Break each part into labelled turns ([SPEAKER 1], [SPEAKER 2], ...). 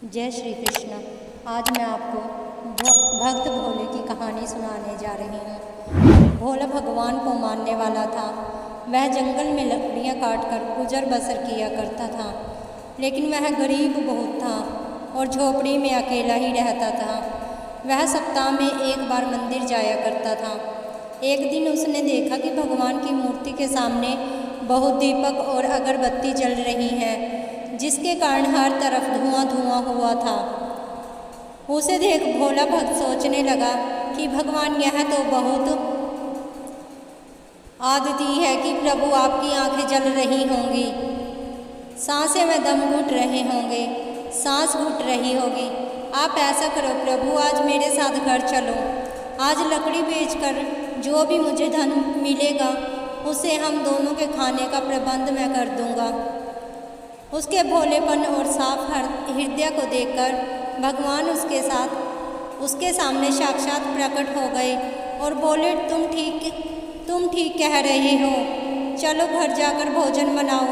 [SPEAKER 1] जय श्री कृष्ण। आज मैं आपको भक्त भोले की कहानी सुनाने जा रही हूँ। भोला भगवान को मानने वाला था। वह जंगल में लकड़ियाँ काटकर गुजर बसर किया करता था, लेकिन वह गरीब बहुत था और झोपड़ी में अकेला ही रहता था। वह सप्ताह में एक बार मंदिर जाया करता था। एक दिन उसने देखा कि भगवान की मूर्ति के सामने बहुत दीपक और अगरबत्ती जल रही है, जिसके कारण हर तरफ धुआं धुआं हुआ था। उसे देख भोला भक्त सोचने लगा कि भगवान, यह तो बहुत आदती है कि प्रभु आपकी आंखें जल रही होंगी, सांसें में दम घुट रहे होंगे, सांस घुट रही होगी। आप ऐसा करो प्रभु, आज मेरे साथ घर चलो। आज लकड़ी बेचकर जो भी मुझे धन मिलेगा उसे हम दोनों के खाने का प्रबंध मैं कर दूंगा। उसके भोलेपन और साफ हृदय को देखकर भगवान उसके सामने साक्षात प्रकट हो गए और बोले, तुम ठीक कह रहे हो। चलो घर जाकर भोजन बनाओ,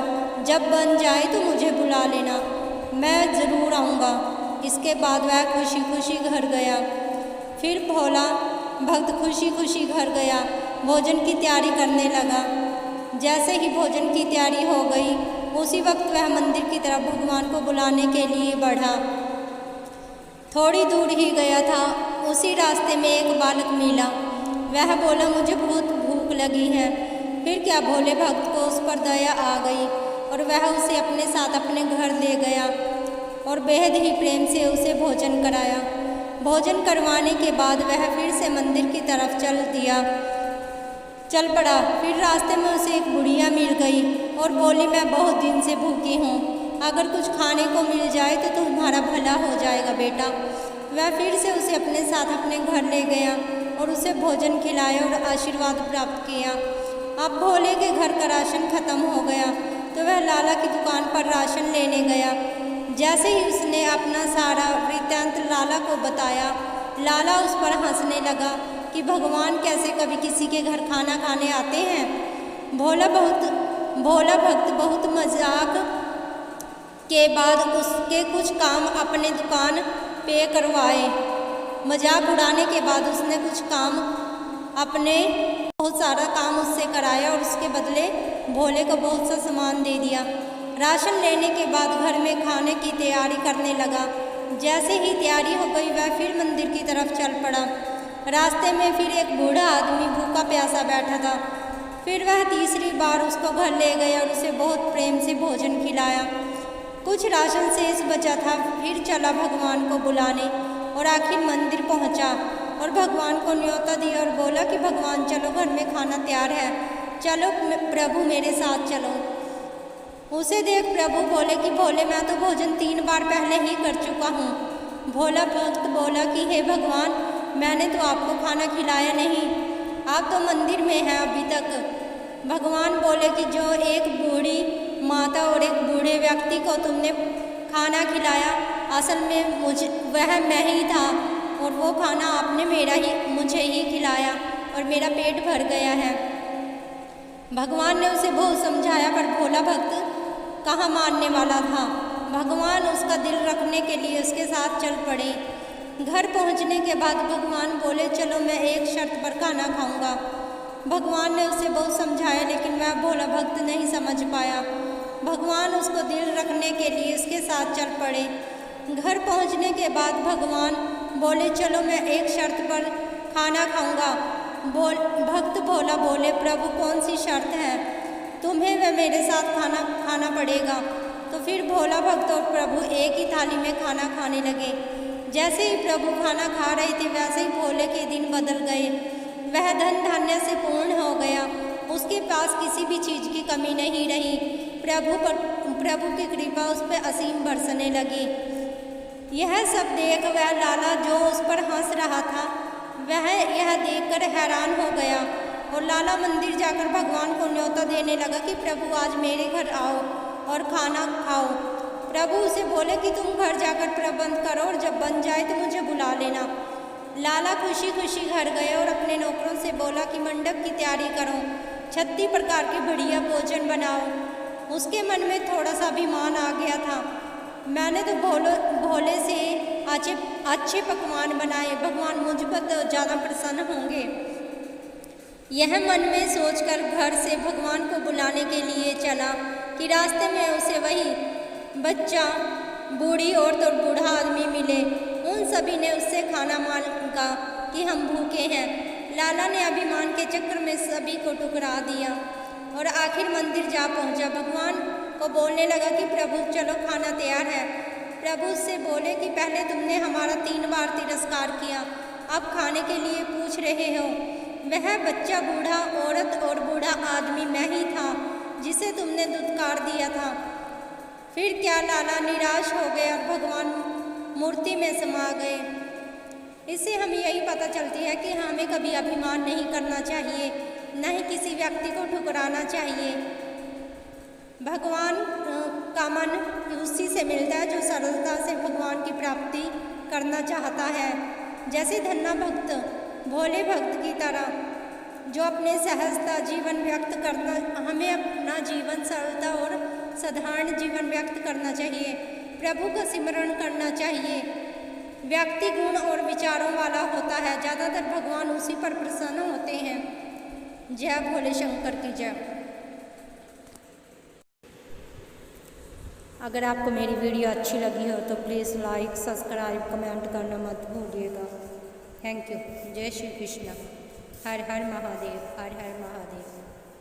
[SPEAKER 1] जब बन जाए तो मुझे बुला लेना, मैं ज़रूर आऊँगा। इसके बाद वह खुशी खुशी घर गया। फिर भोला भक्त खुशी खुशी घर गया, भोजन की तैयारी करने लगा। जैसे ही भोजन की तैयारी हो गई, उसी वक्त वह मंदिर की तरफ भगवान को बुलाने के लिए बढ़ा। थोड़ी दूर ही गया था, उसी रास्ते में एक बालक मिला। वह बोला, मुझे बहुत भूख लगी है। फिर क्या भोले भक्त को उस पर दया आ गई और वह उसे अपने साथ अपने घर ले गया और बेहद ही प्रेम से उसे भोजन कराया। भोजन करवाने के बाद वह फिर से मंदिर की तरफ चल पड़ा। फिर रास्ते में उसे एक बुढ़िया मिल गई और बोली, मैं बहुत दिन से भूखी हूँ, अगर कुछ खाने को मिल जाए तो तुम्हारा भला हो जाएगा बेटा। वह फिर से उसे अपने साथ अपने घर ले गया और उसे भोजन खिलाया और आशीर्वाद प्राप्त किया। अब भोले के घर का राशन खत्म हो गया तो वह लाला की दुकान पर राशन लेने गया। जैसे ही उसने अपना सारा वृत्तांत लाला को बताया, लाला उस पर हंसने लगा कि भगवान कैसे कभी किसी के घर खाना खाने आते हैं। भोला भक्त बहुत मजाक के बाद उसके कुछ काम अपने दुकान पे करवाए। मजाक उड़ाने के बाद उसने कुछ काम बहुत सारा काम उससे कराया और उसके बदले भोले को बहुत सा सामान दे दिया। राशन लेने के बाद घर में खाने की तैयारी करने लगा। जैसे ही तैयारी हो गई, वह फिर मंदिर की तरफ चल पड़ा। रास्ते में फिर एक बूढ़ा आदमी भूखा प्यासा बैठा था। फिर वह तीसरी बार उसको घर ले गया और उसे बहुत प्रेम से भोजन खिलाया। कुछ राशन शेष बचा था। फिर चला भगवान को बुलाने और आखिर मंदिर पहुंचा और भगवान को न्योता दिया और बोला कि भगवान चलो, घर में खाना तैयार है, चलो प्रभु मेरे साथ चलो। उसे देख प्रभु बोले कि भोले, मैं तो भोजन 3 बार पहले ही कर चुका हूँ। भोला भक्त बोला कि हे भगवान, मैंने तो आपको खाना खिलाया नहीं, आप तो मंदिर में हैं अभी तक। भगवान बोले कि जो एक बूढ़ी माता और एक बूढ़े व्यक्ति को तुमने खाना खिलाया, असल में वह मैं ही था और वो खाना आपने मुझे ही खिलाया और मेरा पेट भर गया है। भगवान ने उसे बहुत समझाया पर भोला भक्त कहाँ मानने वाला था। भगवान उसका दिल रखने के लिए उसके साथ चल पड़े। घर पहुंचने के बाद भगवान बोले, चलो मैं एक शर्त पर खाना खाऊंगा। भगवान ने उसे बहुत समझाया लेकिन वह भोला भक्त नहीं समझ पाया। भगवान उसको दिल रखने के लिए उसके साथ चल पड़े। घर पहुंचने के बाद भगवान बोले, चलो मैं एक शर्त पर खाना खाऊंगा। भक्त भोला बोले, प्रभु कौन सी शर्त है? तुम्हें वह मेरे साथ खाना पड़ेगा। तो फिर भोला भक्त और प्रभु एक ही थाली में खाना खाने लगे। जैसे ही प्रभु खाना खा रहे थे, वैसे ही भोले के दिन बदल गए। वह धन धान्य से पूर्ण हो गया, उसके पास किसी भी चीज़ की कमी नहीं रही। प्रभु की कृपा उस पर असीम बरसने लगी। यह सब देख वह लाला जो उस पर हंस रहा था, वह यह देखकर हैरान हो गया और लाला मंदिर जाकर भगवान को न्योता देने लगा कि प्रभु आज मेरे घर आओ और खाना खाओ। प्रभु उसे बोले कि तुम घर जाकर प्रबंध करो और जब बन जाए तो मुझे बुला लेना। लाला खुशी खुशी घर गए और अपने नौकरों से बोला कि मंडप की तैयारी करो, 36 प्रकार के बढ़िया भोजन बनाओ। उसके मन में थोड़ा सा अभिमान आ गया था मैंने तो भोले से अच्छे पकवान बनाए, भगवान मुझ पर तो ज़्यादा प्रसन्न होंगे। यह मन में सोचकर घर से भगवान को बुलाने के लिए चला कि रास्ते में उसे वही बच्चा, बूढ़ी औरत और बूढ़ा आदमी मिले। उन सभी ने उससे खाना मांगा कि हम भूखे हैं। लाला ने अभिमान के चक्कर में सभी को ठुकरा दिया और आखिर मंदिर जा पहुंचा। भगवान को बोलने लगा कि प्रभु चलो खाना तैयार है। प्रभु उससे बोले कि पहले तुमने हमारा 3 बार तिरस्कार किया, अब खाने के लिए पूछ रहे हो। वह बच्चा, बूढ़ा औरत और बूढ़ा आदमी मैं ही था जिसे तुमने दुत्कार दिया था। फिर क्या? लाला निराश हो गए और भगवान मूर्ति में समा गए। इससे हमें यही पता चलती है कि हमें कभी अभिमान नहीं करना चाहिए, न ही किसी व्यक्ति को ठुकराना चाहिए। भगवान का मन उसी से मिलता है जो सरलता से भगवान की प्राप्ति करना चाहता है। जैसे धन्ना भक्त, भोले भक्त की तरह जो अपने सहजता जीवन व्यक्त करना, हमें अपना जीवन सरलता और साधारण जीवन व्यक्त करना चाहिए। प्रभु का सिमरण करना चाहिए। व्यक्ति गुण और विचारों वाला होता है, ज़्यादातर भगवान उसी पर प्रसन्न होते हैं। जय भोले शंकर की जय। अगर आपको मेरी वीडियो अच्छी लगी हो तो प्लीज़ लाइक, सब्सक्राइब, कमेंट करना मत भूलिएगा। Thank you. जय श्री कृष्ण। हर हर महादेव, हर हर महादेव।